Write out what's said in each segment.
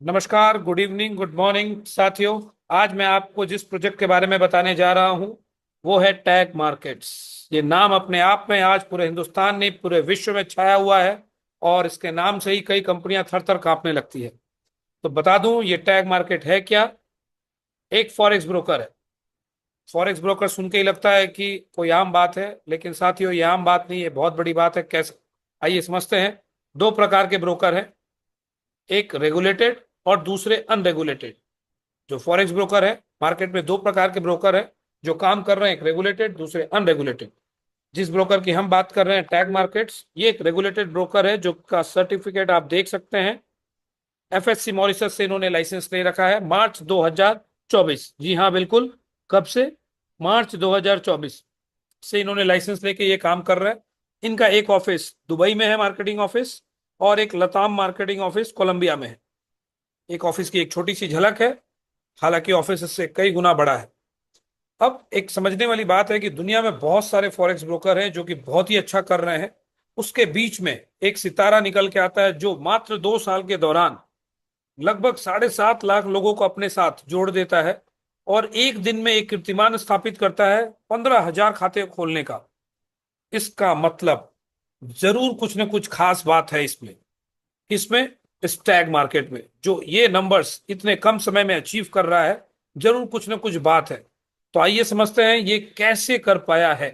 नमस्कार, good evening, good morning साथियों। आज मैं आपको जिस प्रोजेक्ट के बारे में बताने जा रहा हूं वो है टैग मार्केट्स। ये नाम अपने आप में आज पूरे हिंदुस्तान नहीं पूरे विश्व में छाया हुआ है और इसके नाम से ही कई कंपनियां थर थर कांपने लगती है। तो बता दूं ये टैग मार्केट है क्या। एक फॉरेक्स ब्रोकर है। फॉरेक्स ब्रोकर सुन के ही लगता है कि कोई आम बात है, लेकिन साथियों ये आम बात नहीं है, बहुत बड़ी बात है। कैसे, आइए समझते हैं। दो प्रकार के ब्रोकर हैं, एक रेगुलेटेड और दूसरे अनरेगुलेटेड। जो फॉरेक्स ब्रोकर है, मार्केट में दो प्रकार के ब्रोकर है जो काम कर रहे हैं, एक रेगुलेटेड दूसरे अनरेगुलेटेड। जिस ब्रोकर की हम बात कर रहे हैं टैग मार्केट्स, ये एक रेगुलेटेड ब्रोकर है जो का सर्टिफिकेट आप देख सकते हैं। एफएससी मॉरिशस से इन्होंने लाइसेंस ले रखा है मार्च 2024। जी हाँ बिल्कुल। कब से? मार्च 2024 से इन्होंने लाइसेंस लेके ये काम कर रहे हैं। इनका एक ऑफिस दुबई में है, मार्केटिंग ऑफिस, और एक लताम मार्केटिंग ऑफिस कोलंबिया में है। एक ऑफिस की एक छोटी सी झलक है, हालांकि ऑफिस इससे कई गुना बड़ा है। अब एक समझने वाली बात है कि दुनिया में बहुत सारे फॉरेक्स ब्रोकर हैं जो कि बहुत ही अच्छा कर रहे हैं। उसके बीच में एक सितारा निकल के आता है जो मात्र 2 साल के दौरान लगभग 7.5 लाख लोगों को अपने साथ जोड़ देता है और एक दिन में एक कीर्तिमान स्थापित करता है 15,000 खाते खोलने का। इसका मतलब जरूर कुछ न कुछ खास बात है इसमें। किसमें? स्टैग मार्केट में जो ये नंबर्स इतने कम समय में अचीव कर रहा है, जरूर कुछ न कुछ बात है। तो आइए समझते हैं ये कैसे कर पाया है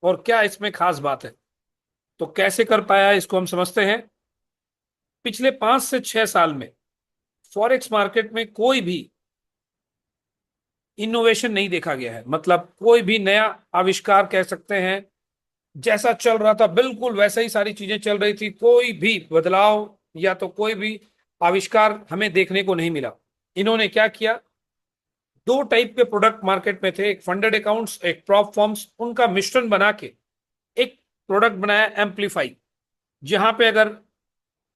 और क्या इसमें खास बात है। तो कैसे कर पाया है इसको हम समझते हैं। पिछले 5 से 6 साल में फॉरेक्स मार्केट में कोई भी इनोवेशन नहीं देखा गया है, मतलब कोई भी नया आविष्कार कह सकते हैं। जैसा चल रहा था बिल्कुल वैसा ही सारी चीजें चल रही थी, कोई भी बदलाव या तो कोई भी आविष्कार हमें देखने को नहीं मिला। इन्होंने क्या किया, दो टाइप के प्रोडक्ट मार्केट में थे, एक फंडेड अकाउंट्स एक प्रॉप फॉर्म्स, उनका मिश्रण बना के एक प्रोडक्ट बनाया एम्पलीफाई। जहां पे अगर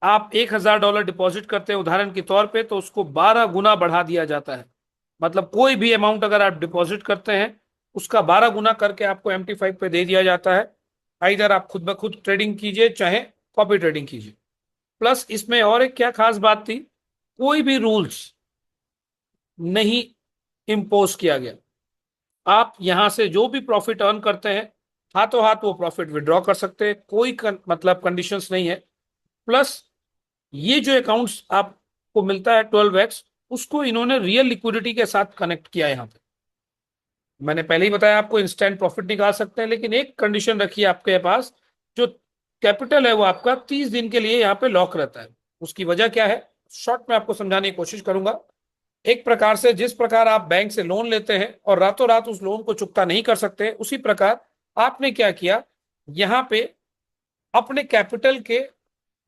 आप $1,000 डिपॉजिट करते हैं उदाहरण के तौर पे, तो उसको 12 गुना बढ़ा दिया जाता है। मतलब कोई भी अमाउंट अगर आप डिपॉजिट करते हैं उसका 12 गुना करके आपको MT5 पे दे दिया जाता है। इधर आप खुद ब खुद ट्रेडिंग कीजिए चाहे कॉपी ट्रेडिंग कीजिए। प्लस इसमें और एक क्या खास बात थी, कोई भी रूल्स नहीं इम्पोज किया गया। आप यहां से जो भी प्रॉफिट अर्न करते हैं हाथों हाथ वो प्रॉफिट विड्रॉ कर सकते हैं, कोई मतलब कंडीशंस नहीं है। प्लस ये जो अकाउंट्स आपको मिलता है 12x, उसको इन्होंने रियल लिक्विडिटी के साथ कनेक्ट किया है। यहाँ पे मैंने पहले ही बताया आपको इंस्टेंट प्रॉफिट निकाल सकते हैं, लेकिन एक कंडीशन रखिए आपके पास, जो कैपिटल है वो आपका 30 दिन के लिए यहाँ पे लॉक रहता है। उसकी वजह क्या है, शॉर्ट में आपको समझाने की कोशिश करूंगा। एक प्रकार से जिस प्रकार आप बैंक से लोन लेते हैं और रातों रात उस लोन को चुकता नहीं कर सकते, उसी प्रकार आपने क्या किया, यहाँ पे अपने कैपिटल के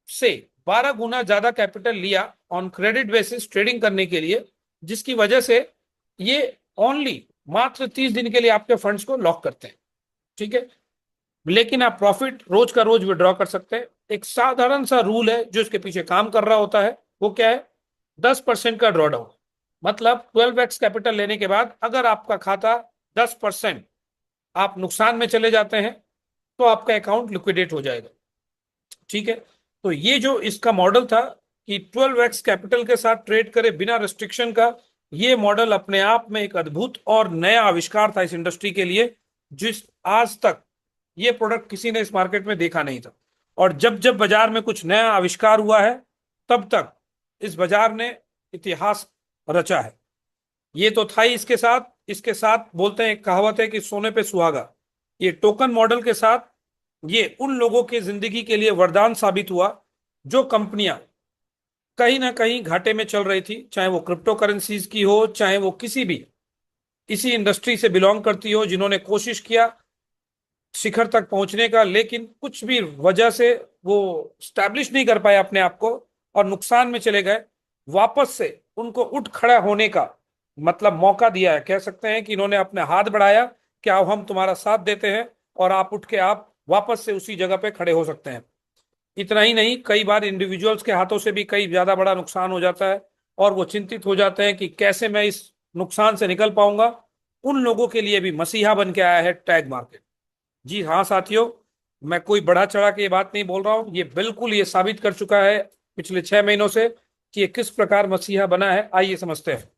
से 12 गुना ज्यादा कैपिटल लिया ऑन क्रेडिट बेसिस ट्रेडिंग करने के लिए, जिसकी वजह से ये ओनली मात्र 30 दिन के लिए आपके फंड्स को लॉक करते हैं। ठीक है, लेकिन आप प्रॉफिट रोज का रोज विड्रॉ कर सकते हैं। एक साधारण सा रूल है जो इसके पीछे काम कर रहा होता है, वो क्या है, 10% का ड्रॉडाउन। मतलब 12x कैपिटल लेने के बाद अगर आपका खाता 10% आप नुकसान में चले जाते हैं तो आपका अकाउंट लिक्विडेट हो जाएगा। ठीक है, तो ये जो इसका मॉडल था कि 12x कैपिटल के साथ ट्रेड करे बिना रिस्ट्रिक्शन का, ये मॉडल अपने आप में एक अद्भुत और नया आविष्कार था इस इंडस्ट्री के लिए, जिस आज तक ये प्रोडक्ट किसी ने इस मार्केट में देखा नहीं था। और जब जब बाजार में कुछ नया आविष्कार हुआ है तब तक इस बाजार ने इतिहास रचा है। ये तो था ही, इसके साथ बोलते हैं, एक कहावत है कि सोने पे सुहागा। ये टोकन मॉडल के साथ ये उन लोगों की जिंदगी के लिए वरदान साबित हुआ जो कंपनियां कहीं ना कहीं घाटे में चल रही थी, चाहे वो क्रिप्टो करेंसीज की हो चाहे वो किसी भी इसी इंडस्ट्री से बिलोंग करती हो, जिन्होंने कोशिश किया शिखर तक पहुंचने का, लेकिन कुछ भी वजह से वो स्टैब्लिश नहीं कर पाए अपने आप को और नुकसान में चले गए। वापस से उनको उठ खड़ा होने का मतलब मौका दिया है। कह सकते हैं कि इन्होंने अपने हाथ बढ़ाया कि आओ हम तुम्हारा साथ देते हैं, और आप उठ के आप वापस से उसी जगह पे खड़े हो सकते हैं। इतना ही नहीं, कई बार इंडिविजुअल्स के हाथों से भी कई ज्यादा बड़ा नुकसान हो जाता है और वो चिंतित हो जाते हैं कि कैसे मैं इस नुकसान से निकल पाऊंगा। उन लोगों के लिए भी मसीहा बन के आया है टैग मार्केट। जी हाँ साथियों, मैं कोई बढ़ा चढ़ा के ये बात नहीं बोल रहा हूं, ये बिल्कुल ये साबित कर चुका है पिछले 6 महीनों से कि ये किस प्रकार मसीहा बना है, आइए समझते हैं।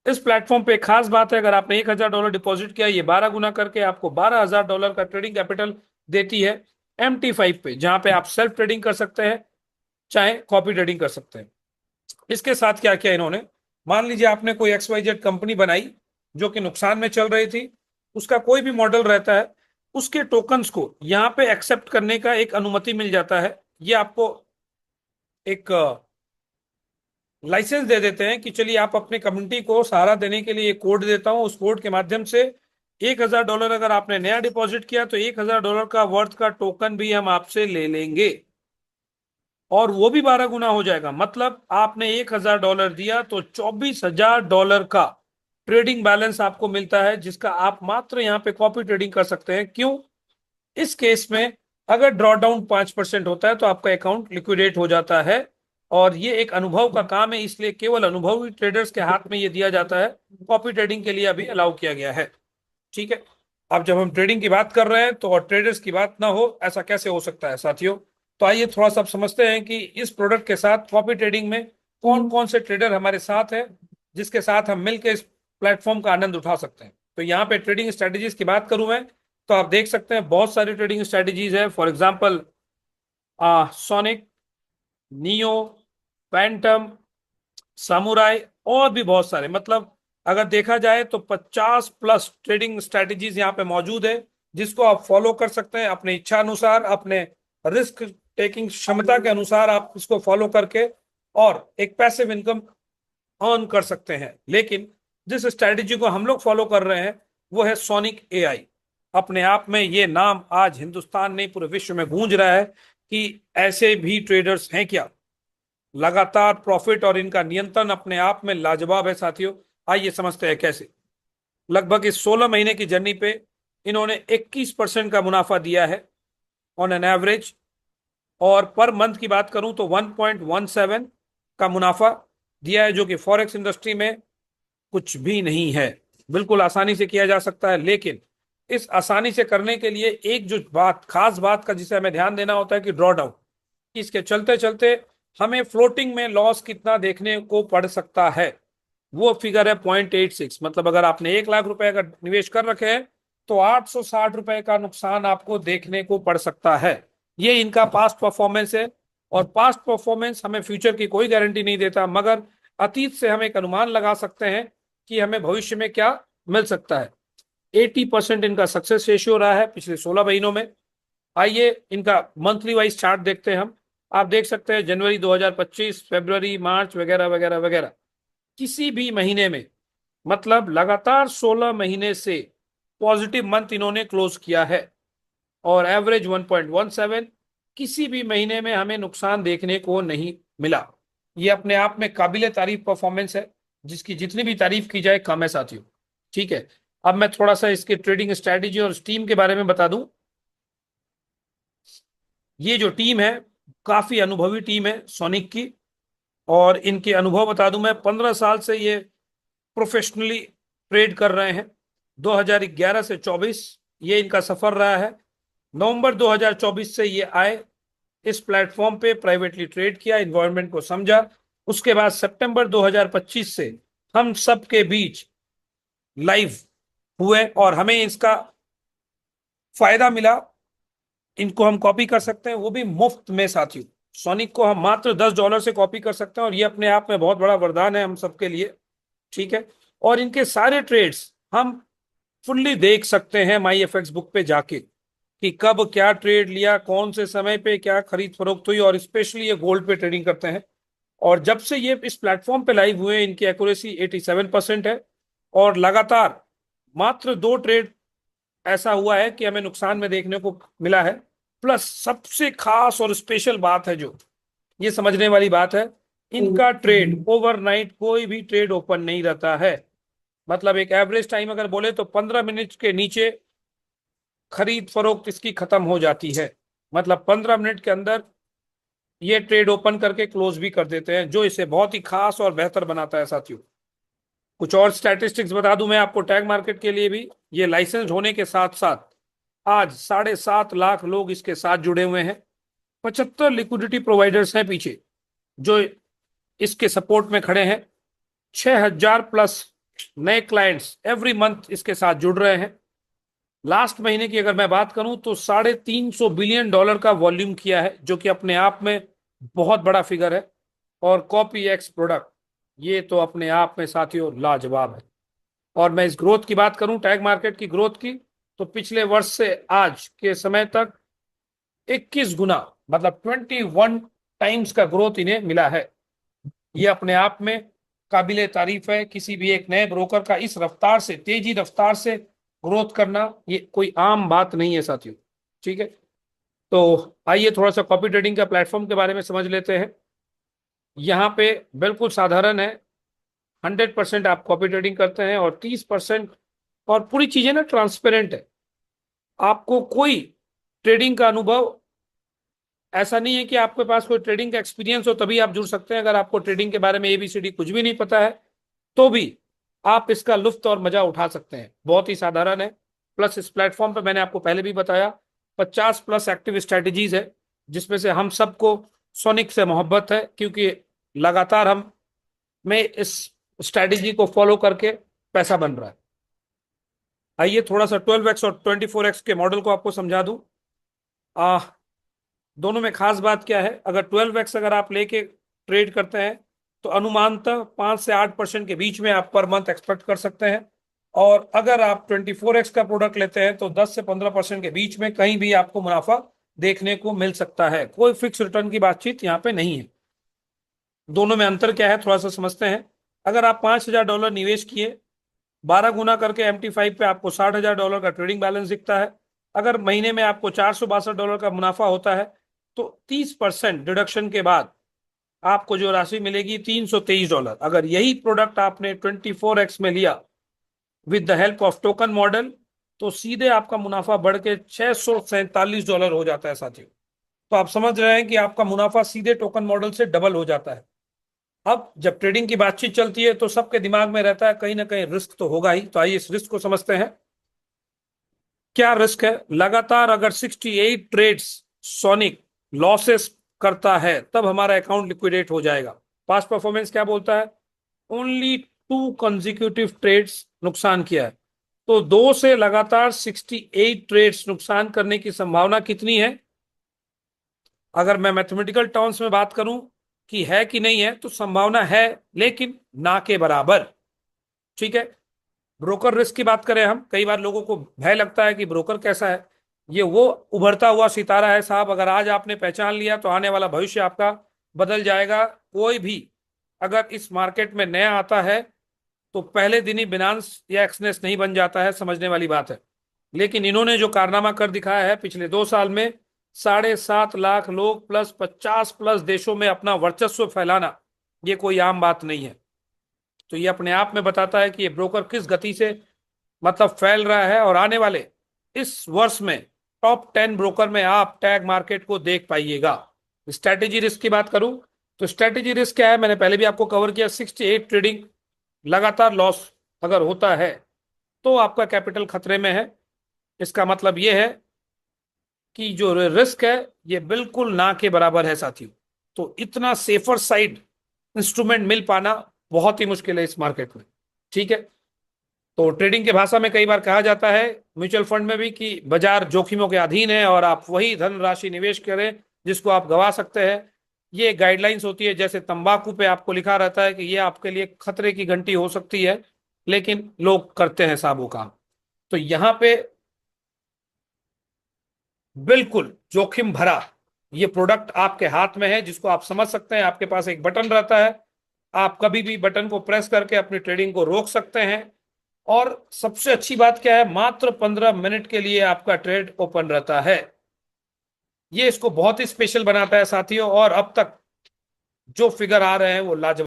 इस प्लेटफॉर्म पे एक खास बात है, अगर आपने $1,000 डिपॉजिट किया, ये 12 गुना करके आपको $12,000 का ट्रेडिंग कैपिटल देती है MT5 पे, जहां पे आप सेल्फ ट्रेडिंग कर सकते हैं, चाहे कॉपी ट्रेडिंग कर सकते हैं। इसके साथ क्या किया इन्होंने, मान लीजिए आपने कोई XYZ कंपनी बनाई जो कि नुकसान में चल रही थी, उसका कोई भी मॉडल रहता है, उसके टोकन्स को यहाँ पे एक्सेप्ट करने का एक अनुमति मिल जाता है। ये आपको एक लाइसेंस दे देते हैं कि चलिए आप अपने कम्युनिटी को सहारा देने के लिए कोड देता हूं, उस कोड के माध्यम से $1,000 अगर आपने नया डिपॉजिट किया तो $1,000 का वर्थ का टोकन भी हम आपसे ले लेंगे, और वो भी 12 गुना हो जाएगा। मतलब आपने $1,000 दिया तो $24,000 का ट्रेडिंग बैलेंस आपको मिलता है, जिसका आप मात्र यहाँ पे कॉपी ट्रेडिंग कर सकते हैं। क्यों? इस केस में अगर ड्रॉडाउन 5% होता है तो आपका अकाउंट लिक्विडेट हो जाता है, और ये एक अनुभव का काम है, इसलिए केवल अनुभवी ट्रेडर्स के हाथ में ये दिया जाता है। कॉपी ट्रेडिंग के लिए अभी अलाउ किया गया है। ठीक है, अब जब हम ट्रेडिंग की बात कर रहे हैं तो और ट्रेडर्स की बात ना हो, ऐसा कैसे हो सकता है साथियों? तो आइए थोड़ा सा समझते हैं कि इस प्रोडक्ट के साथ कॉपी ट्रेडिंग में कौन कौन से ट्रेडर हमारे साथ है, जिसके साथ हम मिलकर इस प्लेटफॉर्म का आनंद उठा सकते हैं। तो यहाँ पे ट्रेडिंग स्ट्रेटेजीज की बात करूं मैं, तो आप देख सकते हैं बहुत सारी ट्रेडिंग स्ट्रेटेजीज है। For example sonic, neo, Phantom, samurai, और भी बहुत सारे। मतलब अगर देखा जाए तो 50+ ट्रेडिंग स्ट्रेटेजीज यहाँ पे मौजूद है, जिसको आप फॉलो कर सकते हैं अपने इच्छा अनुसार, अपने रिस्क टेकिंग क्षमता के अनुसार आप इसको फॉलो करके और एक पैसिव इनकम अर्न कर सकते हैं। लेकिन जिस स्ट्रेटेजी को हम लोग फॉलो कर रहे हैं वो है सोनिक AI। अपने आप में ये नाम आज हिंदुस्तान नहीं पूरे विश्व में गूंज रहा है कि ऐसे भी ट्रेडर्स हैं क्या। लगातार प्रॉफिट और इनका नियंत्रण अपने आप में लाजवाब है साथियों। आइए समझते हैं कैसे। लगभग इस 16 महीने की जर्नी पे इन्होंने 21% का मुनाफा दिया है ऑन एन एवरेज, और पर मंथ की बात करूं तो 1.17 का मुनाफा दिया है, जो कि फॉरेक्स इंडस्ट्री में कुछ भी नहीं है। बिल्कुल आसानी से किया जा सकता है, लेकिन इस आसानी से करने के लिए एक जो बात, खास बात का जिसे हमें ध्यान देना होता है कि ड्रॉडाउन, इसके चलते चलते हमें फ्लोटिंग में लॉस कितना देखने को पड़ सकता है। वो फिगर है 0.86। मतलब अगर आपने 1,00,000 रुपए का निवेश कर रखे हैं तो 860 रुपए का नुकसान आपको देखने को पड़ सकता है। ये इनका पास्ट परफॉर्मेंस है, और पास्ट परफॉर्मेंस हमें फ्यूचर की कोई गारंटी नहीं देता, मगर अतीत से हम एक अनुमान लगा सकते हैं कि हमें भविष्य में क्या मिल सकता है। 80% इनका सक्सेस रेशियो रहा है पिछले 16 महीनों में। आइए इनका मंथली वाइज चार्ट देखते हैं हम। आप देख सकते हैं जनवरी 2025, फरवरी, मार्च वगैरह वगैरह वगैरह, किसी भी महीने में, मतलब लगातार 16 महीने से पॉजिटिव मंथ इन्होंने क्लोज किया है, और एवरेज 1.17। किसी भी महीने में हमें नुकसान देखने को नहीं मिला। ये अपने आप में काबिले तारीफ परफॉर्मेंस है, जिसकी जितनी भी तारीफ की जाए कम है साथियों। ठीक है, अब मैं थोड़ा सा इसके ट्रेडिंग स्ट्रेटेजी और टीम के बारे में बता दूं। ये जो टीम है काफी अनुभवी टीम है सोनिक की, और इनके अनुभव बता दूं मैं, 15 साल से ये प्रोफेशनली ट्रेड कर रहे हैं। 2011 से 24 ये इनका सफर रहा है। नवंबर 2024 से ये आए इस प्लेटफॉर्म पे, प्राइवेटली ट्रेड किया, इन्वायरमेंट को समझा। उसके बाद सितंबर 2025 से हम सब के बीच लाइव हुए और हमें इसका फायदा मिला। इनको हम कॉपी कर सकते हैं, वो भी मुफ्त में साथियों। सोनिक को हम मात्र $10 से कॉपी कर सकते हैं, और ये अपने आप में बहुत बड़ा वरदान है हम सबके लिए। ठीक है, और इनके सारे ट्रेड्स हम फुल्ली देख सकते हैं माई एफ एक्स बुक पे जाके, कि कब क्या ट्रेड लिया, कौन से समय पे क्या खरीद फरोख्त हुई, और स्पेशली ये गोल्ड पे ट्रेडिंग करते हैं। और जब से ये इस प्लेटफॉर्म पे लाइव हुए इनकी एक्यूरेसी 87% है, और लगातार मात्र 2 ट्रेड ऐसा हुआ है कि हमें नुकसान में देखने को मिला है। प्लस सबसे खास और स्पेशल बात है, जो ये समझने वाली बात है, इनका ट्रेड ओवरनाइट कोई भी ट्रेड ओपन नहीं रहता है। मतलब एक एवरेज टाइम अगर बोले तो 15 मिनट के नीचे खरीद फरोख्त इसकी खत्म हो जाती है। मतलब 15 मिनट के अंदर ये ट्रेड ओपन करके क्लोज भी कर देते हैं, जो इसे बहुत ही खास और बेहतर बनाता है साथियों। कुछ और स्टैटिस्टिक्स बता दूं मैं आपको टैग मार्केट के लिए भी। ये लाइसेंस होने के साथ साथ आज 7.5 लाख लोग इसके साथ जुड़े हुए हैं। 75 लिक्विडिटी प्रोवाइडर्स हैं पीछे, जो इसके सपोर्ट में खड़े हैं। 6,000 प्लस नए क्लाइंट्स एवरी मंथ इसके साथ जुड़ रहे हैं। लास्ट महीने की अगर मैं बात करूं तो $350 बिलियन का वॉल्यूम किया है, जो कि अपने आप में बहुत बड़ा फिगर है। और कॉपी एक्स प्रोडक्ट, ये तो अपने आप में साथियों लाजवाब है। और मैं इस ग्रोथ की बात करूं, टैग मार्केट की ग्रोथ की, तो पिछले वर्ष से आज के समय तक 21 गुना, मतलब 21 टाइम्स का ग्रोथ इन्हें मिला है। ये अपने आप में काबिले तारीफ है। किसी भी एक नए ब्रोकर का इस रफ्तार से, तेजी रफ्तार से ग्रोथ करना, ये कोई आम बात नहीं है साथियों। ठीक है, तो आइए थोड़ा सा कॉपी ट्रेडिंग का प्लेटफॉर्म के बारे में समझ लेते हैं। यहाँ पे बिल्कुल साधारण है। 100% आप कॉपी ट्रेडिंग करते हैं और 30%, और पूरी चीजें ना ट्रांसपेरेंट है। आपको कोई ट्रेडिंग का अनुभव, ऐसा नहीं है कि आपके पास कोई ट्रेडिंग का एक्सपीरियंस हो तभी आप जुड़ सकते हैं। अगर आपको ट्रेडिंग के बारे में एबीसीडी कुछ भी नहीं पता है तो भी आप इसका लुत्फ और मजा उठा सकते हैं। बहुत ही साधारण है। प्लस इस प्लेटफॉर्म पे मैंने आपको पहले भी बताया 50 प्लस एक्टिव स्ट्रेटेजीज है, जिसमें से हम सबको सोनिक से मोहब्बत है, क्योंकि लगातार हम में इस स्ट्रेटेजी को फॉलो करके पैसा बन रहा है। आइए थोड़ा सा 12x और 24x के मॉडल को आपको समझा दूं। दोनों में खास बात क्या है, अगर 12x अगर आप लेके ट्रेड करते हैं तो अनुमानतः 5 से 8% के बीच में आप पर मंथ एक्सपेक्ट कर सकते हैं। और अगर आप 24x का प्रोडक्ट लेते हैं तो 10 से 15% के बीच में कहीं भी आपको मुनाफा देखने को मिल सकता है। कोई फिक्स रिटर्न की बातचीत यहाँ पे नहीं है। दोनों में अंतर क्या है थोड़ा सा समझते हैं। अगर आप $5,000 निवेश किए, 12 गुना करके MT5 पे आपको $60,000 का ट्रेडिंग बैलेंस दिखता है। अगर महीने में आपको $462 का मुनाफा होता है तो 30% डिडक्शन के बाद आपको जो राशि मिलेगी $323। अगर यही प्रोडक्ट आपने 24x में लिया with the help of token model, तो सीधे आपका मुनाफा बढ़ के $647 हो जाता है साथियों। तो आप समझ रहे हैं कि आपका मुनाफा सीधे टोकन मॉडल से डबल हो जाता है। अब जब ट्रेडिंग की बातचीत चलती है तो सबके दिमाग में रहता है कहीं ना कहीं रिस्क तो होगा ही। तो आइए इस रिस्क को समझते हैं। क्या रिस्क है? लगातार अगर 68 ट्रेड्स सोनिक लॉसेस करता है तब हमारा अकाउंट लिक्विडेट हो जाएगा। पास्ट परफॉर्मेंस क्या बोलता है? ओनली 2 कंसेक्यूटिव ट्रेड्स नुकसान किया है। तो 2 से लगातार 68 ट्रेड्स नुकसान करने की संभावना कितनी है? अगर मैं मैथमेटिकल टर्म्स में बात करूं कि है कि नहीं है, तो संभावना है लेकिन ना के बराबर। ठीक है। ब्रोकर रिस्क की बात करें हम, कई बार लोगों को भय लगता है कि ब्रोकर कैसा है। ये वो उभरता हुआ सितारा है साहब। अगर आज आपने पहचान लिया तो आने वाला भविष्य आपका बदल जाएगा। कोई भी अगर इस मार्केट में नया आता है तो पहले दिन ही बिनांस या एक्सनेस नहीं बन जाता है, समझने वाली बात है। लेकिन इन्होंने जो कारनामा कर दिखाया है पिछले 2 साल में, 7.5 लाख लोग प्लस 50 प्लस देशों में अपना वर्चस्व फैलाना, ये कोई आम बात नहीं है। तो ये अपने आप में बताता है कि ये ब्रोकर किस गति से मतलब फैल रहा है। और आने वाले इस वर्ष में टॉप 10 ब्रोकर में आप टैग मार्केट को देख पाइएगा। स्ट्रैटेजी रिस्क की बात करूं तो स्ट्रैटेजी रिस्क क्या है, मैंने पहले भी आपको कवर किया। 68 ट्रेडिंग लगातार लॉस अगर होता है तो आपका कैपिटल खतरे में है। इसका मतलब यह है कि जो रिस्क है ये बिल्कुल ना के बराबर है साथियों। तो इतना सेफर साइड इंस्ट्रूमेंट मिल पाना बहुत ही मुश्किल है इस मार्केट में। ठीक है। तो ट्रेडिंग के भाषा में कई बार कहा जाता है, म्यूचुअल फंड में भी, कि बाजार जोखिमों के अधीन है और आप वही धनराशि निवेश करें जिसको आप गवा सकते हैं। ये गाइडलाइंस होती है। जैसे तंबाकू पे आपको लिखा रहता है कि ये आपके लिए खतरे की घंटी हो सकती है, लेकिन लोग करते हैं साबु काम। तो यहाँ पे बिल्कुल जोखिम भरा ये प्रोडक्ट आपके हाथ में है, जिसको आप समझ सकते हैं। आपके पास एक बटन रहता है, आप कभी भी बटन को प्रेस करके अपनी ट्रेडिंग को रोक सकते हैं। और सबसे अच्छी बात क्या है, मात्र 15 मिनट के लिए आपका ट्रेड ओपन रहता है। ये इसको बहुत ही स्पेशल बनाता है साथियों। और अब तक जो फिगर आ रहे हैं वो लाजवाब।